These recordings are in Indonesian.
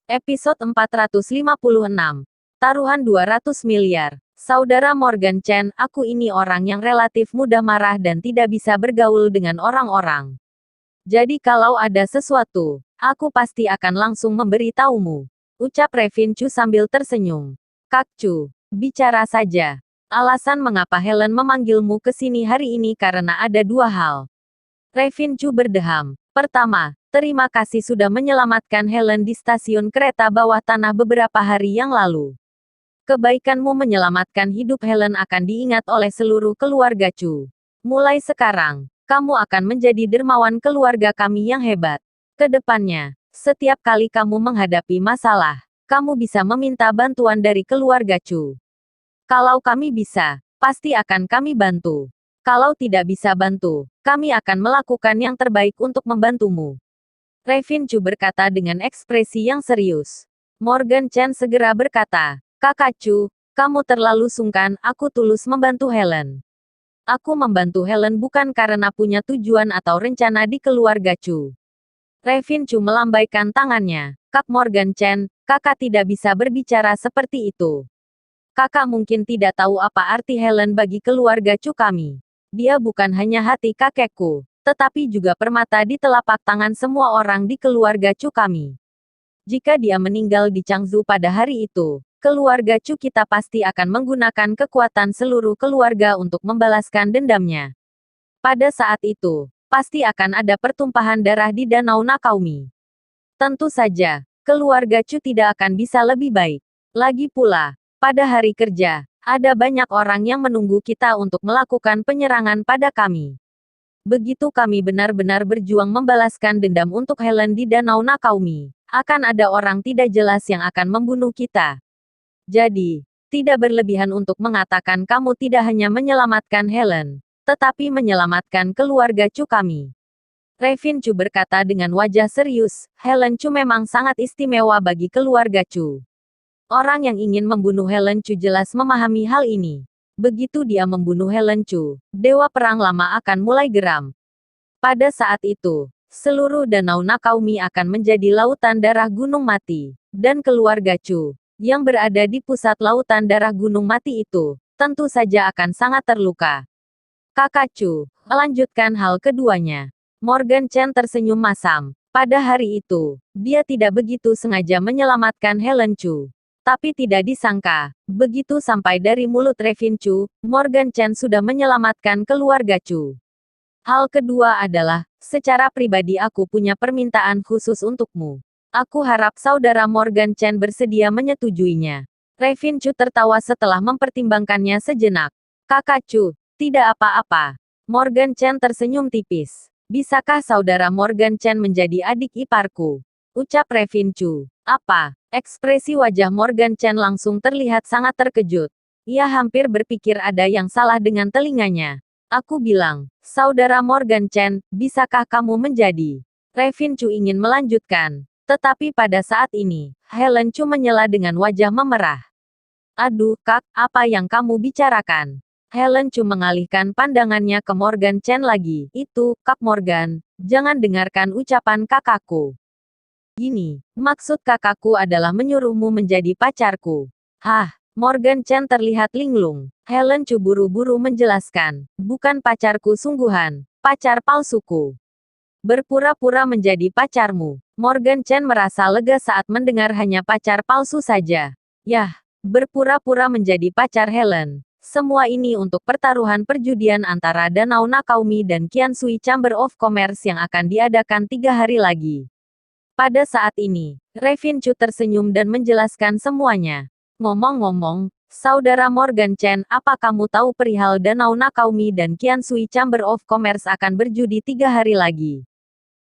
Episode 456. Taruhan 200 miliar. Saudara Morgan Chen, aku ini orang yang relatif mudah marah dan tidak bisa bergaul dengan orang-orang. Jadi kalau ada sesuatu, aku pasti akan langsung memberitahumu. Ucap Revin Chu sambil tersenyum. Kak Chu, bicara saja. Alasan mengapa Helen memanggilmu ke sini hari ini karena ada dua hal. Revin Chu berdeham. Pertama, terima kasih sudah menyelamatkan Helen di stasiun kereta bawah tanah beberapa hari yang lalu. Kebaikanmu menyelamatkan hidup Helen akan diingat oleh seluruh keluarga Chu. Mulai sekarang, kamu akan menjadi dermawan keluarga kami yang hebat. Kedepannya, setiap kali kamu menghadapi masalah, kamu bisa meminta bantuan dari keluarga Chu. Kalau kami bisa, pasti akan kami bantu. Kalau tidak bisa bantu, kami akan melakukan yang terbaik untuk membantumu. Revin Chu berkata dengan ekspresi yang serius. Morgan Chen segera berkata, Kakak Chu, kamu terlalu sungkan, aku tulus membantu Helen. Aku membantu Helen bukan karena punya tujuan atau rencana di keluarga Chu. Revin Chu melambaikan tangannya. Kak Morgan Chen, kakak tidak bisa berbicara seperti itu. Kakak mungkin tidak tahu apa arti Helen bagi keluarga Chu kami. Dia bukan hanya hati kakekku, tetapi juga permata di telapak tangan semua orang di keluarga Chu kami. Jika dia meninggal di Changzhou pada hari itu, keluarga Chu kita pasti akan menggunakan kekuatan seluruh keluarga untuk membalaskan dendamnya. Pada saat itu, pasti akan ada pertumpahan darah di Danau Nakaumi. Tentu saja, keluarga Chu tidak akan bisa lebih baik. Lagi pula, pada hari kerja, ada banyak orang yang menunggu kita untuk melakukan penyerangan pada kami. Begitu kami benar-benar berjuang membalaskan dendam untuk Helen di Danau Nakaumi, akan ada orang tidak jelas yang akan membunuh kita. Jadi, tidak berlebihan untuk mengatakan kamu tidak hanya menyelamatkan Helen, tetapi menyelamatkan keluarga Chu kami. Revin Chu berkata dengan wajah serius, Helen Chu memang sangat istimewa bagi keluarga Chu. Orang yang ingin membunuh Helen Chu jelas memahami hal ini. Begitu dia membunuh Helen Chu, Dewa Perang Lama akan mulai geram. Pada saat itu, seluruh Danau Nakaumi akan menjadi lautan darah gunung mati, dan keluarga Chu, yang berada di pusat lautan darah gunung mati itu, tentu saja akan sangat terluka. Kakak Chu, melanjutkan hal keduanya. Morgan Chen tersenyum masam. Pada hari itu, dia tidak begitu sengaja menyelamatkan Helen Chu. Tapi tidak disangka, begitu sampai dari mulut Revin Chu, Morgan Chen sudah menyelamatkan keluarga Chu. Hal kedua adalah, secara pribadi aku punya permintaan khusus untukmu. Aku harap saudara Morgan Chen bersedia menyetujuinya. Revin Chu tertawa setelah mempertimbangkannya sejenak. Kakak Chu, tidak apa-apa. Morgan Chen tersenyum tipis. Bisakah saudara Morgan Chen menjadi adik iparku? Ucap Revin Chu. Apa? Ekspresi wajah Morgan Chen langsung terlihat sangat terkejut. Ia hampir berpikir ada yang salah dengan telinganya. Aku bilang, saudara Morgan Chen, bisakah kamu menjadi? Revin Chu ingin melanjutkan. Tetapi pada saat ini, Helen Chu menyela dengan wajah memerah. Aduh, Kak, apa yang kamu bicarakan? Helen Chu mengalihkan pandangannya ke Morgan Chen lagi. Itu, Kak Morgan, jangan dengarkan ucapan kakakku. Gini, maksud kakakku adalah menyuruhmu menjadi pacarku. Hah, Morgan Chen terlihat linglung. Helen Chu buru-buru menjelaskan, bukan pacarku sungguhan, pacar palsuku. Berpura-pura menjadi pacarmu. Morgan Chen merasa lega saat mendengar hanya pacar palsu saja. Yah, berpura-pura menjadi pacar Helen. Semua ini untuk pertaruhan perjudian antara Danau Nakaumi dan Qiansui Chamber of Commerce yang akan diadakan 3 hari lagi. Pada saat ini, Revin Chu tersenyum dan menjelaskan semuanya. Ngomong-ngomong, saudara Morgan Chen, apa kamu tahu perihal Danau Nakaumi dan Qiansui Chamber of Commerce akan berjudi 3 hari lagi?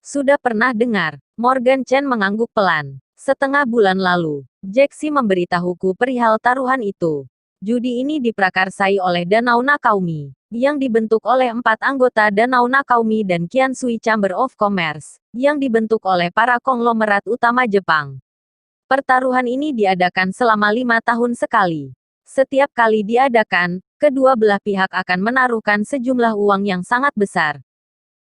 Sudah pernah dengar? Morgan Chen mengangguk pelan. Setengah bulan lalu, Jaxi memberitahuku perihal taruhan itu. Judi ini diprakarsai oleh Danau Nakaumi, yang dibentuk oleh 4 anggota Danau Nakaumi dan Qiansui Chamber of Commerce, yang dibentuk oleh para konglomerat utama Jepang. Pertaruhan ini diadakan selama 5 tahun sekali. Setiap kali diadakan, kedua belah pihak akan menaruhkan sejumlah uang yang sangat besar.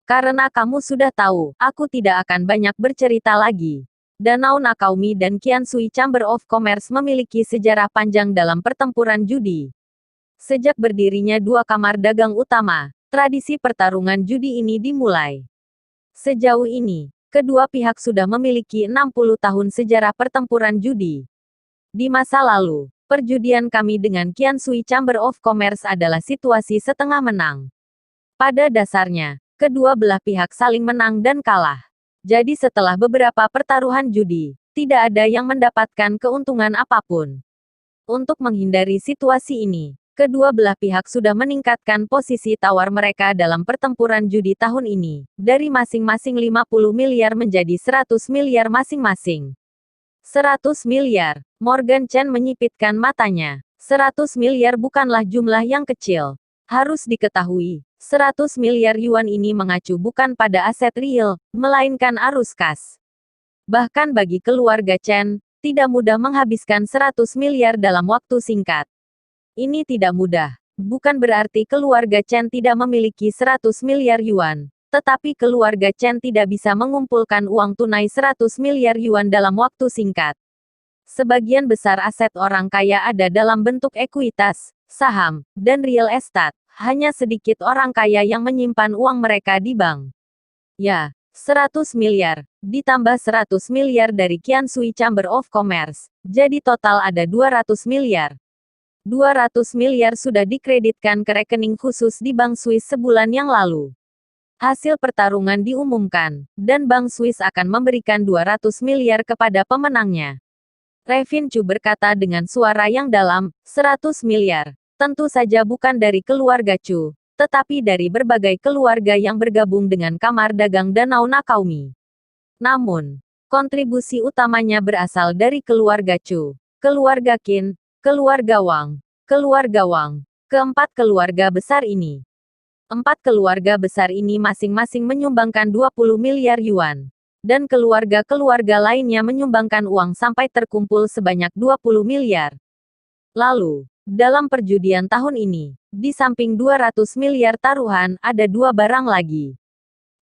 Karena kamu sudah tahu, aku tidak akan banyak bercerita lagi. Danau Nakaumi dan Qiansui Chamber of Commerce memiliki sejarah panjang dalam pertempuran judi. Sejak berdirinya dua kamar dagang utama, tradisi pertarungan judi ini dimulai. Sejauh ini, kedua pihak sudah memiliki 60 tahun sejarah pertempuran judi. Di masa lalu, perjudian kami dengan Qiansui Chamber of Commerce adalah situasi setengah menang. Pada dasarnya, kedua belah pihak saling menang dan kalah. Jadi setelah beberapa pertaruhan judi, tidak ada yang mendapatkan keuntungan apapun. Untuk menghindari situasi ini, kedua belah pihak sudah meningkatkan posisi tawar mereka dalam pertempuran judi tahun ini, dari masing-masing 50 miliar menjadi 100 miliar masing-masing. 100 miliar, Morgan Chen menyipitkan matanya. 100 miliar bukanlah jumlah yang kecil. Harus diketahui, 100 miliar yuan ini mengacu bukan pada aset real, melainkan arus kas. Bahkan bagi keluarga Chen, tidak mudah menghabiskan 100 miliar dalam waktu singkat. Ini tidak mudah. Bukan berarti keluarga Chen tidak memiliki 100 miliar yuan, tetapi keluarga Chen tidak bisa mengumpulkan uang tunai 100 miliar yuan dalam waktu singkat. Sebagian besar aset orang kaya ada dalam bentuk ekuitas, saham, dan real estate. Hanya sedikit orang kaya yang menyimpan uang mereka di bank. Ya, 100 miliar, ditambah 100 miliar dari Qiansui Chamber of Commerce, jadi total ada 200 miliar. 200 miliar sudah dikreditkan ke rekening khusus di Bank Swiss sebulan yang lalu. Hasil pertarungan diumumkan, dan Bank Swiss akan memberikan 200 miliar kepada pemenangnya. Revin Chu berkata dengan suara yang dalam, 100 miliar. Tentu saja bukan dari keluarga Chu, tetapi dari berbagai keluarga yang bergabung dengan Kamar Dagang Danau Nakaumi. Namun, kontribusi utamanya berasal dari keluarga Chu, keluarga Qin, keluarga Wang, keempat keluarga besar ini. Empat keluarga besar ini masing-masing menyumbangkan 20 miliar yuan. Dan keluarga-keluarga lainnya menyumbangkan uang sampai terkumpul sebanyak 20 miliar. Lalu, dalam perjudian tahun ini, di samping 200 miliar taruhan, ada dua barang lagi.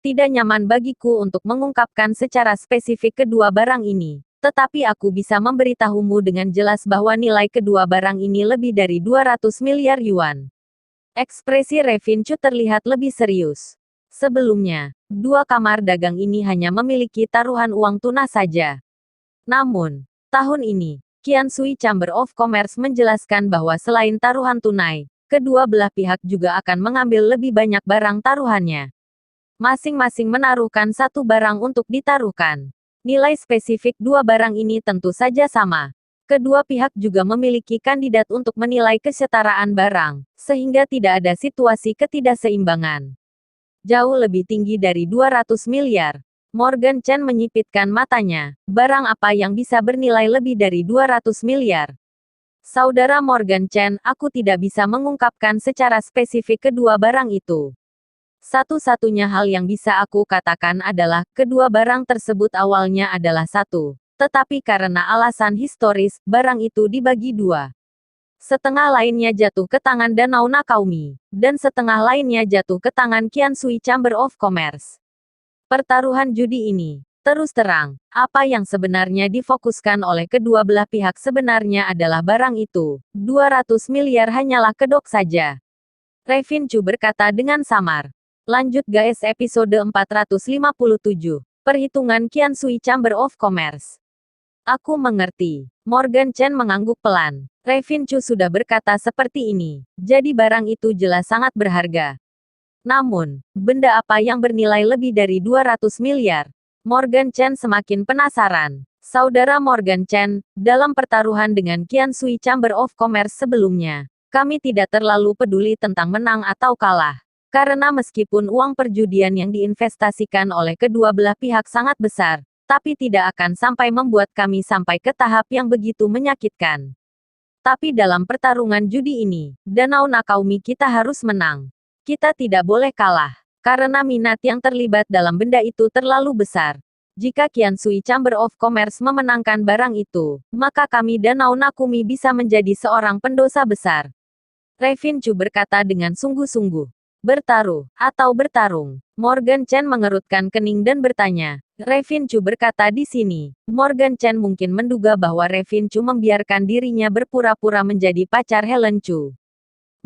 Tidak nyaman bagiku untuk mengungkapkan secara spesifik kedua barang ini, tetapi aku bisa memberitahumu dengan jelas bahwa nilai kedua barang ini lebih dari 200 miliar yuan. Ekspresi Revin Chu terlihat lebih serius. Sebelumnya, dua kamar dagang ini hanya memiliki taruhan uang tunai saja. Namun, tahun ini, Qiansui Chamber of Commerce menjelaskan bahwa selain taruhan tunai, kedua belah pihak juga akan mengambil lebih banyak barang taruhannya. Masing-masing menaruhkan satu barang untuk ditaruhkan. Nilai spesifik dua barang ini tentu saja sama. Kedua pihak juga memiliki kandidat untuk menilai kesetaraan barang, sehingga tidak ada situasi ketidakseimbangan. Jauh lebih tinggi dari 200 miliar. Morgan Chen menyipitkan matanya. Barang apa yang bisa bernilai lebih dari 200 miliar? Saudara Morgan Chen, aku tidak bisa mengungkapkan secara spesifik kedua barang itu. Satu-satunya hal yang bisa aku katakan adalah, kedua barang tersebut awalnya adalah satu. Tetapi karena alasan historis, barang itu dibagi dua. Setengah lainnya jatuh ke tangan Danau Nakaumi, dan setengah lainnya jatuh ke tangan Qiansui Chamber of Commerce. Pertaruhan judi ini, terus terang, apa yang sebenarnya difokuskan oleh kedua belah pihak sebenarnya adalah barang itu. 200 miliar hanyalah kedok saja. Revin Chu berkata dengan samar. Lanjut guys episode 457. Perhitungan Qiansui Chamber of Commerce. Aku mengerti. Morgan Chen mengangguk pelan. Revin Chu sudah berkata seperti ini. Jadi barang itu jelas sangat berharga. Namun, benda apa yang bernilai lebih dari 200 miliar? Morgan Chen semakin penasaran. Saudara Morgan Chen, dalam pertaruhan dengan Qiansui Chamber of Commerce sebelumnya, kami tidak terlalu peduli tentang menang atau kalah. Karena meskipun uang perjudian yang diinvestasikan oleh kedua belah pihak sangat besar, tapi tidak akan sampai membuat kami sampai ke tahap yang begitu menyakitkan. Tapi dalam pertarungan judi ini, Danau Nakaumi kita harus menang. Kita tidak boleh kalah, karena minat yang terlibat dalam benda itu terlalu besar. Jika Qiansui Chamber of Commerce memenangkan barang itu, maka kami Danau Nakaumi bisa menjadi seorang pendosa besar. Revin Chu berkata dengan sungguh-sungguh. Bertaruh, atau bertarung. Morgan Chen mengerutkan kening dan bertanya. Revin Chu berkata di sini. Morgan Chen mungkin menduga bahwa Revin Chu membiarkan dirinya berpura-pura menjadi pacar Helen Chu.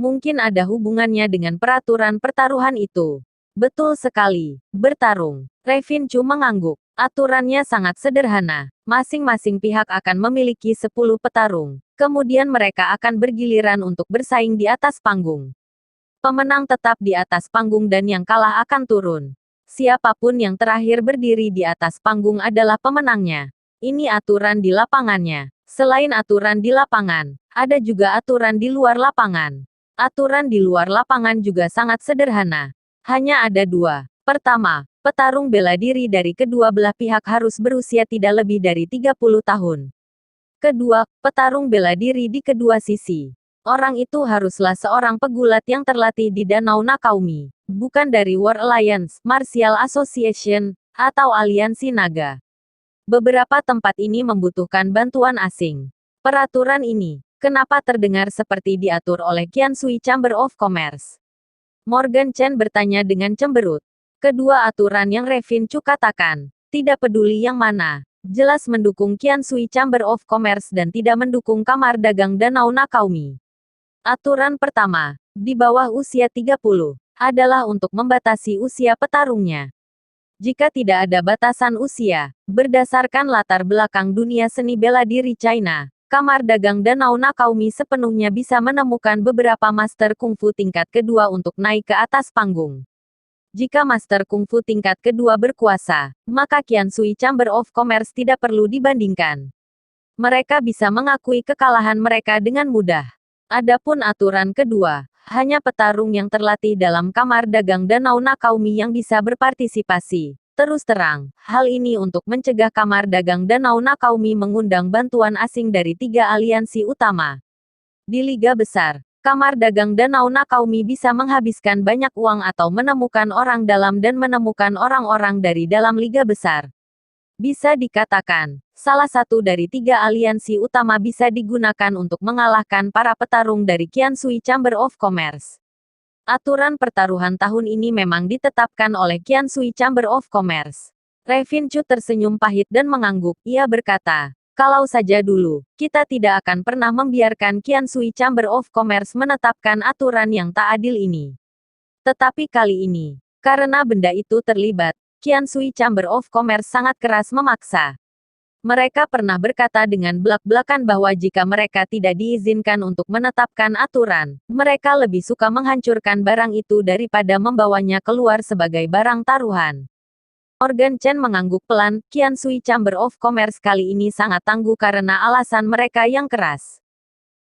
Mungkin ada hubungannya dengan peraturan pertaruhan itu. Betul sekali. Bertarung. Revin Chu mengangguk. Aturannya sangat sederhana. Masing-masing pihak akan memiliki 10 petarung. Kemudian mereka akan bergiliran untuk bersaing di atas panggung. Pemenang tetap di atas panggung dan yang kalah akan turun. Siapapun yang terakhir berdiri di atas panggung adalah pemenangnya. Ini aturan di lapangannya. Selain aturan di lapangan, ada juga aturan di luar lapangan. Aturan di luar lapangan juga sangat sederhana. Hanya ada dua. Pertama, petarung bela diri dari kedua belah pihak harus berusia tidak lebih dari 30 tahun. Kedua, petarung bela diri di kedua sisi. Orang itu haruslah seorang pegulat yang terlatih di Danau Nakaumi, bukan dari War Alliance, Martial Association, atau Aliansi Naga. Beberapa tempat ini membutuhkan bantuan asing. Peraturan ini, kenapa terdengar seperti diatur oleh Qiansui Chamber of Commerce? Morgan Chen bertanya dengan cemberut. Kedua aturan yang Revin Chu katakan, tidak peduli yang mana, jelas mendukung Qiansui Chamber of Commerce dan tidak mendukung Kamar Dagang Danau Nakaumi. Aturan pertama, di bawah usia 30, adalah untuk membatasi usia petarungnya. Jika tidak ada batasan usia, berdasarkan latar belakang dunia seni bela diri China, Kamar Dagang Danau Nakaumi sepenuhnya bisa menemukan beberapa master kungfu tingkat kedua untuk naik ke atas panggung. Jika master kungfu tingkat kedua berkuasa, maka Qiansui Chamber of Commerce tidak perlu dibandingkan. Mereka bisa mengakui kekalahan mereka dengan mudah. Adapun aturan kedua, hanya petarung yang terlatih dalam Kamar Dagang Danau Nakaumi yang bisa berpartisipasi. Terus terang, hal ini untuk mencegah Kamar Dagang Danau Nakaumi mengundang bantuan asing dari 3 aliansi utama. Di Liga Besar, Kamar Dagang Danau Nakaumi bisa menghabiskan banyak uang atau menemukan orang dalam dan menemukan orang-orang dari dalam Liga Besar. Bisa dikatakan, salah satu dari 3 aliansi utama bisa digunakan untuk mengalahkan para petarung dari Qiansui Chamber of Commerce. Aturan pertaruhan tahun ini memang ditetapkan oleh Qiansui Chamber of Commerce. Revin Chu tersenyum pahit dan mengangguk. Ia berkata, kalau saja dulu, kita tidak akan pernah membiarkan Qiansui Chamber of Commerce menetapkan aturan yang tak adil ini. Tetapi kali ini, karena benda itu terlibat, Qiansui Chamber of Commerce sangat keras memaksa. Mereka pernah berkata dengan belak-belakan bahwa jika mereka tidak diizinkan untuk menetapkan aturan, mereka lebih suka menghancurkan barang itu daripada membawanya keluar sebagai barang taruhan. Morgan Chen mengangguk pelan. Qiansui Chamber of Commerce kali ini sangat tangguh karena alasan mereka yang keras.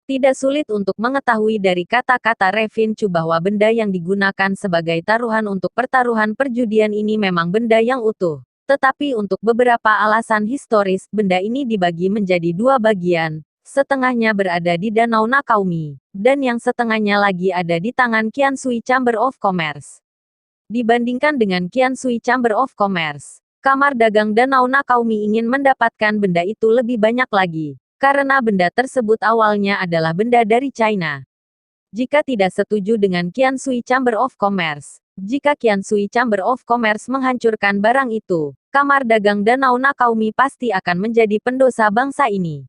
Tidak sulit untuk mengetahui dari kata-kata Revin Chu bahwa benda yang digunakan sebagai taruhan untuk pertaruhan perjudian ini memang benda yang utuh. Tetapi untuk beberapa alasan historis, benda ini dibagi menjadi 2 bagian. Setengahnya berada di Danau Nakaumi, dan yang setengahnya lagi ada di tangan Qiansui Chamber of Commerce. Dibandingkan dengan Qiansui Chamber of Commerce, Kamar Dagang Danau Nakaumi ingin mendapatkan benda itu lebih banyak lagi. Karena benda tersebut awalnya adalah benda dari China. Jika tidak setuju dengan Qiansui Chamber of Commerce, jika Qiansui Chamber of Commerce menghancurkan barang itu, Kamar Dagang Danau Nakaumi pasti akan menjadi pendosa bangsa ini.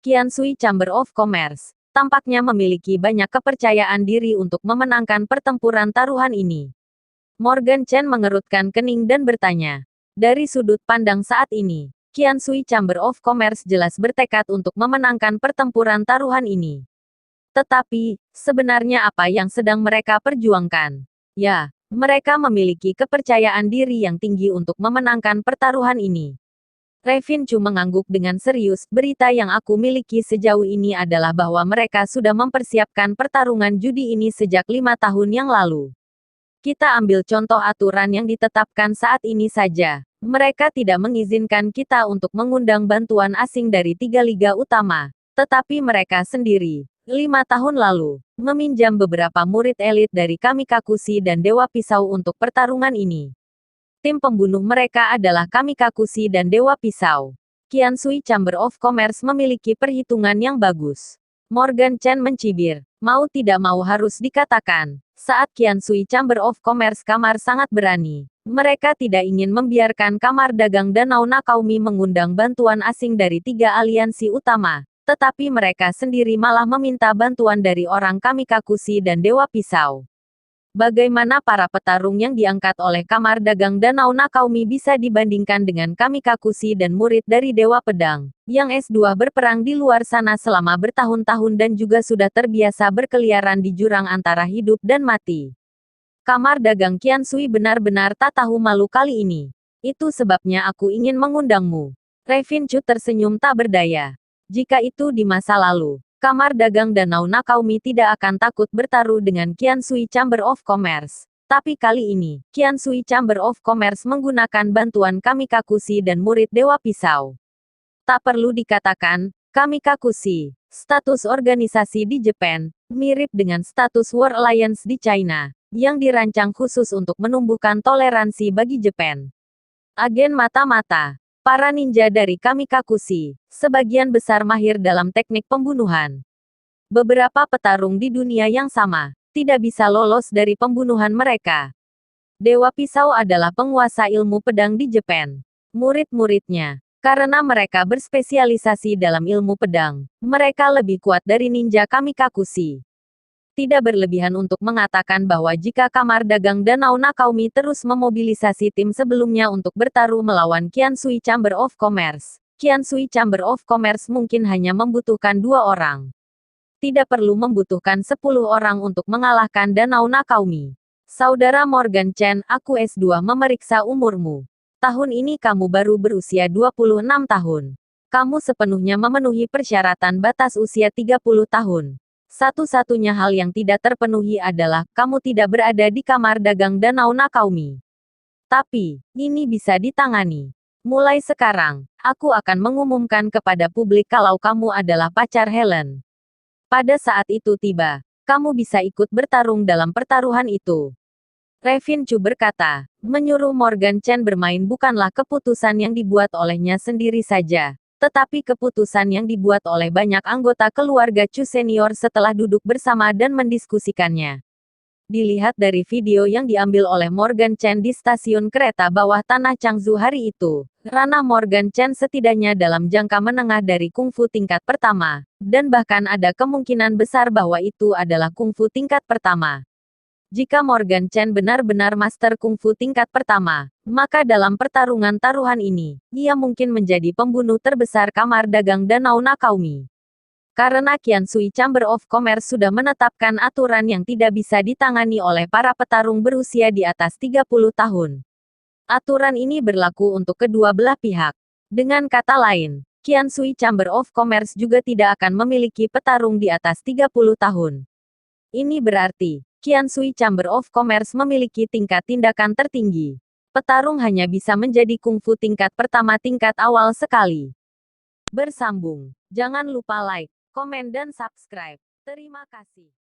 Qiansui Chamber of Commerce tampaknya memiliki banyak kepercayaan diri untuk memenangkan pertempuran taruhan ini. Morgan Chen mengerutkan kening dan bertanya, dari sudut pandang saat ini, Qiansui Chamber of Commerce jelas bertekad untuk memenangkan pertempuran taruhan ini. Tetapi, sebenarnya apa yang sedang mereka perjuangkan? Ya, mereka memiliki kepercayaan diri yang tinggi untuk memenangkan pertaruhan ini. Revin Chu mengangguk dengan serius. Berita yang aku miliki sejauh ini adalah bahwa mereka sudah mempersiapkan pertarungan judi ini sejak 5 tahun yang lalu. Kita ambil contoh aturan yang ditetapkan saat ini saja. Mereka tidak mengizinkan kita untuk mengundang bantuan asing dari 3 liga utama. Tetapi mereka sendiri, 5 tahun lalu, meminjam beberapa murid elit dari Kamikakushi dan Dewa Pisau untuk pertarungan ini. Tim pembunuh mereka adalah Kamikakushi dan Dewa Pisau. Qiansui Chamber of Commerce memiliki perhitungan yang bagus. Morgan Chen mencibir. Mau tidak mau harus dikatakan, Saat Qiansui Chamber of Commerce Kamar sangat berani. Mereka tidak ingin membiarkan Kamar Dagang Danau Nakaumi mengundang bantuan asing dari 3 aliansi utama. Tetapi mereka sendiri malah meminta bantuan dari orang Kamikakushi dan Dewa Pisau. Bagaimana para petarung yang diangkat oleh Kamar Dagang Danau Nakaumi bisa dibandingkan dengan Kamikakushi dan murid dari Dewa Pedang, yang S2 berperang di luar sana selama bertahun-tahun dan juga sudah terbiasa berkeliaran di jurang antara hidup dan mati. Kamar Dagang Qiansui benar-benar tak tahu malu kali ini. Itu sebabnya aku ingin mengundangmu. Revin Chu tersenyum tak berdaya. Jika itu di masa lalu, Kamar Dagang Danau Nakaumi tidak akan takut bertaruh dengan Qiansui Chamber of Commerce. Tapi kali ini, Qiansui Chamber of Commerce menggunakan bantuan Kamikakushi dan murid Dewa Pisau. Tak perlu dikatakan, Kamikakushi, status organisasi di Jepang, mirip dengan status War Alliance di China, yang dirancang khusus untuk menumbuhkan toleransi bagi Jepang. Agen mata-mata. Para ninja dari Kamikakushi, sebagian besar mahir dalam teknik pembunuhan. Beberapa petarung di dunia yang sama, tidak bisa lolos dari pembunuhan mereka. Dewa Pisau adalah penguasa ilmu pedang di Jepang. Murid-muridnya, karena mereka berspesialisasi dalam ilmu pedang, mereka lebih kuat dari ninja Kamikakushi. Tidak berlebihan untuk mengatakan bahwa jika Kamar Dagang Danau Nakaumi terus memobilisasi tim sebelumnya untuk bertaruh melawan Qiansui Chamber of Commerce, Qiansui Chamber of Commerce mungkin hanya membutuhkan 2 orang. Tidak perlu membutuhkan 10 orang untuk mengalahkan Danau Nakaumi. Saudara Morgan Chen, aku S2 memeriksa umurmu. Tahun ini kamu baru berusia 26 tahun. Kamu sepenuhnya memenuhi persyaratan batas usia 30 tahun. Satu-satunya hal yang tidak terpenuhi adalah kamu tidak berada di Kamar Dagang Danau Nakaumi. Tapi, ini bisa ditangani. Mulai sekarang, aku akan mengumumkan kepada publik kalau kamu adalah pacar Helen. Pada saat itu tiba, kamu bisa ikut bertarung dalam pertaruhan itu. Revin Chu berkata, menyuruh Morgan Chen bermain bukanlah keputusan yang dibuat olehnya sendiri saja, tetapi keputusan yang dibuat oleh banyak anggota keluarga Chu senior setelah duduk bersama dan mendiskusikannya. Dilihat dari video yang diambil oleh Morgan Chen di stasiun kereta bawah tanah Changzhou hari itu, ranah Morgan Chen setidaknya dalam jangka menengah dari kungfu tingkat pertama, dan bahkan ada kemungkinan besar bahwa itu adalah kungfu tingkat pertama. Jika Morgan Chen benar-benar master kungfu tingkat pertama, maka dalam pertarungan taruhan ini, ia mungkin menjadi pembunuh terbesar Kamar Dagang Danau Nakaumi. Karena Qiansui Chamber of Commerce sudah menetapkan aturan yang tidak bisa ditangani oleh para petarung berusia di atas 30 tahun. Aturan ini berlaku untuk kedua belah pihak. Dengan kata lain, Qiansui Chamber of Commerce juga tidak akan memiliki petarung di atas 30 tahun. Ini berarti, Qiansui Chamber of Commerce memiliki tingkat tindakan tertinggi. Petarung hanya bisa menjadi kungfu tingkat pertama tingkat awal sekali. Bersambung. Jangan lupa like, komen dan subscribe. Terima kasih.